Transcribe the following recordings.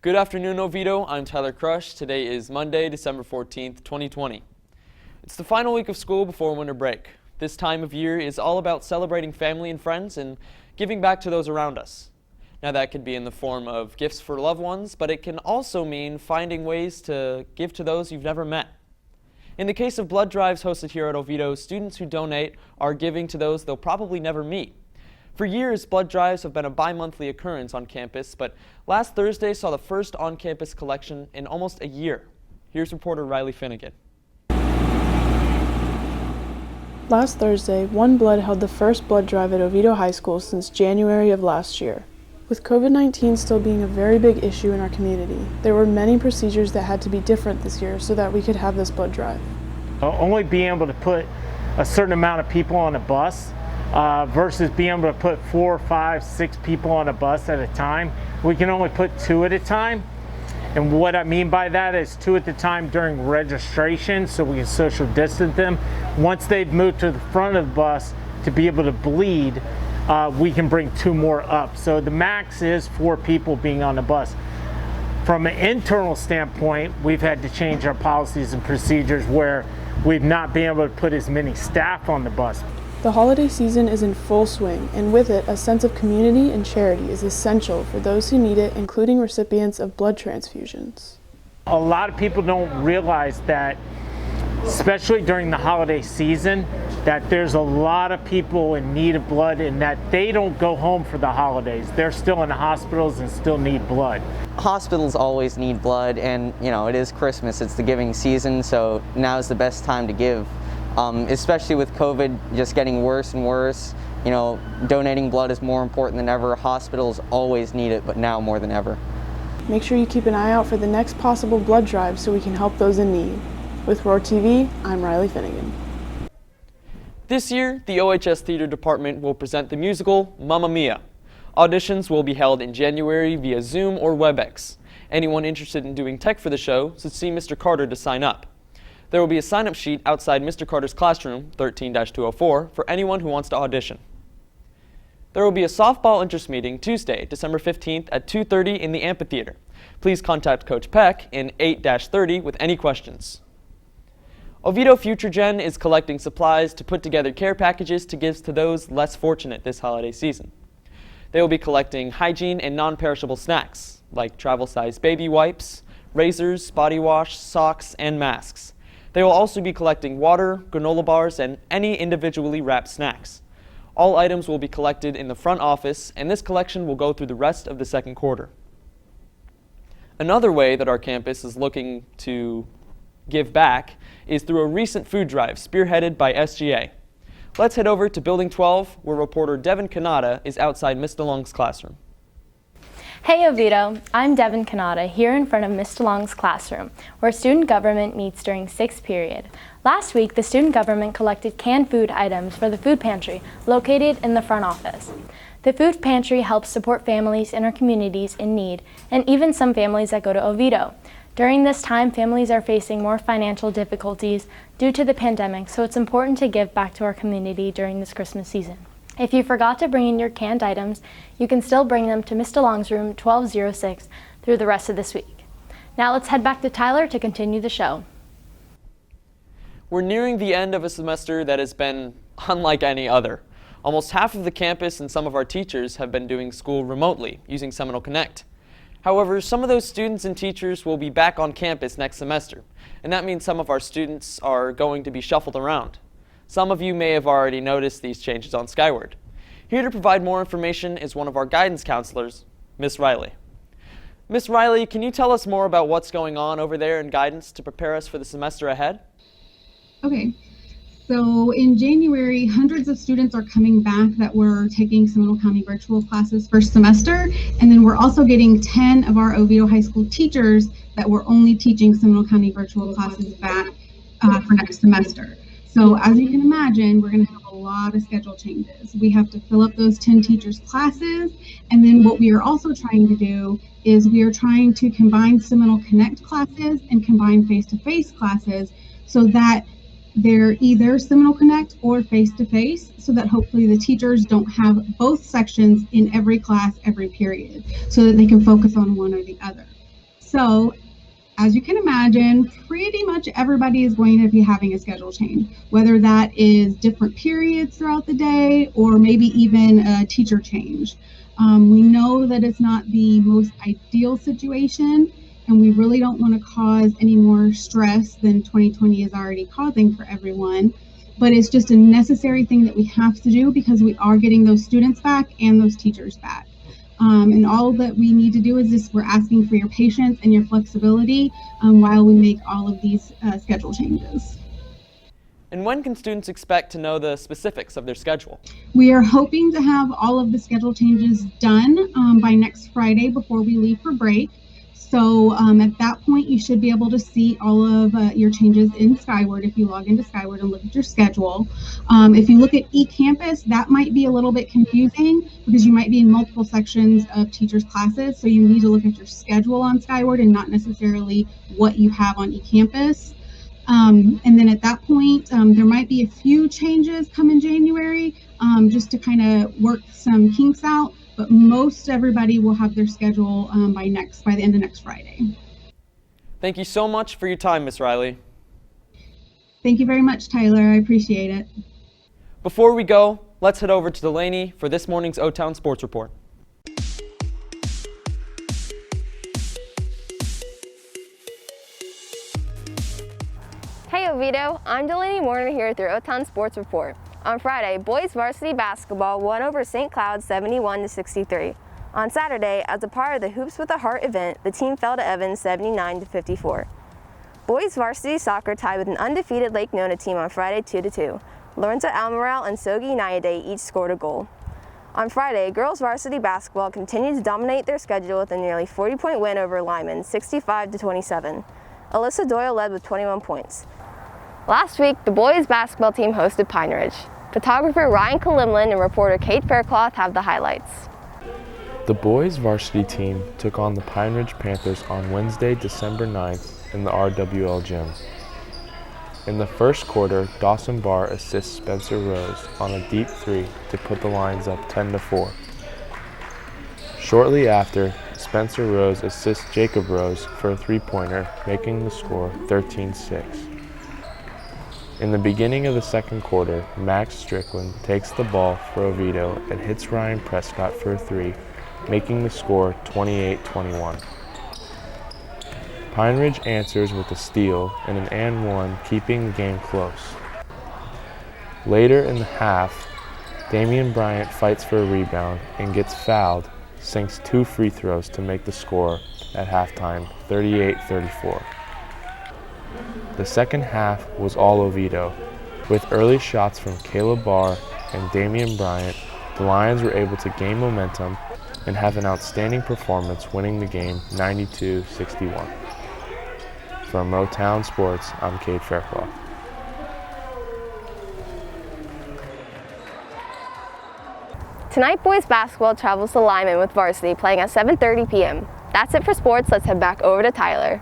Good afternoon, Oviedo. I'm Tyler Crush. Today is Monday, December 14th, 2020. It's the final week of school before winter break. This time of year is all about celebrating family and friends and giving back to those around us. Now that could be in the form of gifts for loved ones, but it can also mean finding ways to give to those you've never met. In the case of blood drives hosted here at Oviedo, students who donate are giving to those they'll probably never meet. For years, blood drives have been a bi-monthly occurrence on campus, but last Thursday saw the first on-campus collection in almost a year. Here's reporter Riley Finnegan. Last Thursday, One Blood held the first blood drive at Oviedo High School since January of last year. With COVID-19 still being a very big issue in our community, there were many procedures that had to be different this year so that we could have this blood drive. Only being able to put a certain amount of people on a bus versus being able to put 4, 5, 6 people on a bus at a time. We can only put 2 at a time. And what I mean by that is 2 at a time during registration so we can social distance them. Once they've moved to the front of the bus to be able to bleed, we can bring 2 more up. So the max is 4 people being on the bus. From an internal standpoint, we've had to change our policies and procedures where we've not been able to put as many staff on the bus. The holiday season is in full swing, and with it, a sense of community and charity is essential for those who need it, including recipients of blood transfusions. A lot of people don't realize that, especially during the holiday season, that there's a lot of people in need of blood and that they don't go home for the holidays. They're still in the hospitals and still need blood. Hospitals always need blood, and it is Christmas, it's the giving season, so now's the best time to give. Especially with COVID just getting worse and worse, donating blood is more important than ever. Hospitals always need it, but now more than ever. Make sure you keep an eye out for the next possible blood drive so we can help those in need. With WROR-TV, I'm Riley Finnegan. This year, the OHS Theater Department will present the musical Mamma Mia. Auditions will be held in January via Zoom or WebEx. Anyone interested in doing tech for the show should see Mr. Carter to sign up. There will be a sign-up sheet outside Mr. Carter's classroom, 13-204, for anyone who wants to audition. There will be a softball interest meeting Tuesday, December 15th at 2:30 in the amphitheater. Please contact Coach Peck in 8-30 with any questions. Oviedo Future Gen is collecting supplies to put together care packages to give to those less fortunate this holiday season. They will be collecting hygiene and non-perishable snacks, like travel-size baby wipes, razors, body wash, socks, and masks. They will also be collecting water, granola bars, and any individually wrapped snacks. All items will be collected in the front office, and this collection will go through the rest of the second quarter. Another way that our campus is looking to give back is through a recent food drive spearheaded by SGA. Let's head over to Building 12, where reporter Devyn Cannata is outside Ms. DeLong's classroom. Hey Oviedo, I'm Devyn Cannata here in front of Ms. DeLong's classroom, where student government meets during 6th period. Last week, the student government collected canned food items for the food pantry located in the front office. The food pantry helps support families in our communities in need, and even some families that go to Oviedo. During this time, families are facing more financial difficulties due to the pandemic, so it's important to give back to our community during this Christmas season. If you forgot to bring in your canned items, you can still bring them to Ms. DeLong's room 1206 through the rest of this week. Now let's head back to Tyler to continue the show. We're nearing the end of a semester that has been unlike any other. Almost half of the campus and some of our teachers have been doing school remotely using Seminole Connect. However, some of those students and teachers will be back on campus next semester, and that means some of our students are going to be shuffled around. Some of you may have already noticed these changes on Skyward. Here to provide more information is one of our guidance counselors, Miss Riley. Miss Riley, can you tell us more about what's going on over there in guidance to prepare us for the semester ahead? Okay, so in January, hundreds of students are coming back that were taking Seminole County virtual classes first semester, and then we're also getting 10 of our Oviedo High School teachers that were only teaching Seminole County virtual classes back for next semester. So as you can imagine, we're going to have a lot of schedule changes. We have to fill up those 10 teachers' classes, and then what we are also trying to do is we are trying to combine Seminole Connect classes and combine face-to-face classes so that they're either Seminole Connect or face-to-face, so that hopefully the teachers don't have both sections in every class, every period, so that they can focus on one or the other. So, as you can imagine, pretty much everybody is going to be having a schedule change, whether that is different periods throughout the day or maybe even a teacher change. We know that it's not the most ideal situation, and we really don't want to cause any more stress than 2020 is already causing for everyone. But it's just a necessary thing that we have to do because we are getting those students back and those teachers back. And all that we need to do is just we're asking for your patience and your flexibility while we make all of these schedule changes. And when can students expect to know the specifics of their schedule? We are hoping to have all of the schedule changes done by next Friday before we leave for break. So at that point, you should be able to see all of your changes in Skyward if you log into Skyward and look at your schedule. If you look at eCampus, that might be a little bit confusing because you might be in multiple sections of teachers' classes. So you need to look at your schedule on Skyward and not necessarily what you have on eCampus. And then at that point, there might be a few changes come in January just to kind of work some kinks out. But most everybody will have their schedule by the end of next Friday. Thank you so much for your time, Ms. Riley. Thank you very much, Tyler. I appreciate it. Before we go, let's head over to Delaney for this morning's O-Town Sports Report. Hey Oviedo, I'm Delaney Warner here with your O-Town Sports Report. On Friday, boys varsity basketball won over St. Cloud 71-63. On Saturday, as a part of the Hoops with a Heart event, the team fell to Evans 79-54. Boys varsity soccer tied with an undefeated Lake Nona team on Friday 2-2. Lorenzo Almoral and Sogi Nayade each scored a goal. On Friday, girls varsity basketball continued to dominate their schedule with a nearly 40-point win over Lyman, 65-27. Alyssa Doyle led with 21 points. Last week, the boys basketball team hosted Pine Ridge. Photographer Ryan Kalimlin and reporter Kate Faircloth have the highlights. The boys varsity team took on the Pine Ridge Panthers on Wednesday, December 9th in the RWL gym. In the first quarter, Dawson Barr assists Spencer Rose on a deep three to put the Lions up 10-4. Shortly after, Spencer Rose assists Jacob Rose for a three-pointer, making the score 13-6. In the beginning of the second quarter, Max Strickland takes the ball for Oviedo and hits Ryan Prescott for a three, making the score 28-21. Pine Ridge answers with a steal and an and one, keeping the game close. Later in the half, Damian Bryant fights for a rebound and gets fouled, sinks two free throws to make the score at halftime 38-34. The second half was all Oviedo. With early shots from Caleb Barr and Damian Bryant, the Lions were able to gain momentum and have an outstanding performance, winning the game 92-61. From O-Town Sports, I'm Kate Faircloth. Tonight, boys basketball travels to Lyman with varsity playing at 7:30 p.m. That's it for sports. Let's head back over to Tyler.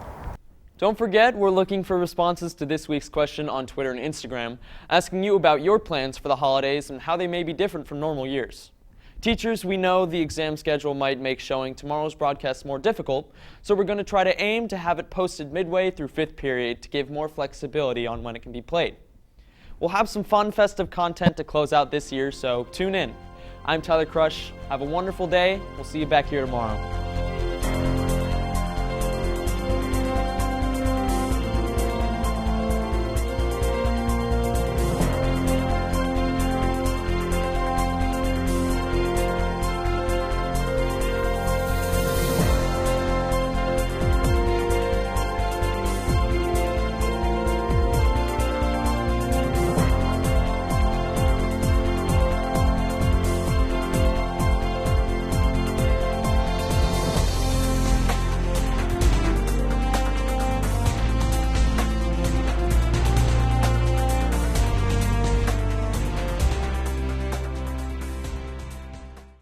Don't forget, we're looking for responses to this week's question on Twitter and Instagram, asking you about your plans for the holidays and how they may be different from normal years. Teachers, we know the exam schedule might make showing tomorrow's broadcast more difficult, so we're going to try to aim to have it posted midway through 5th period to give more flexibility on when it can be played. We'll have some fun festive content to close out this year, so tune in. I'm Tyler Crush. Have a wonderful day. We'll see you back here tomorrow.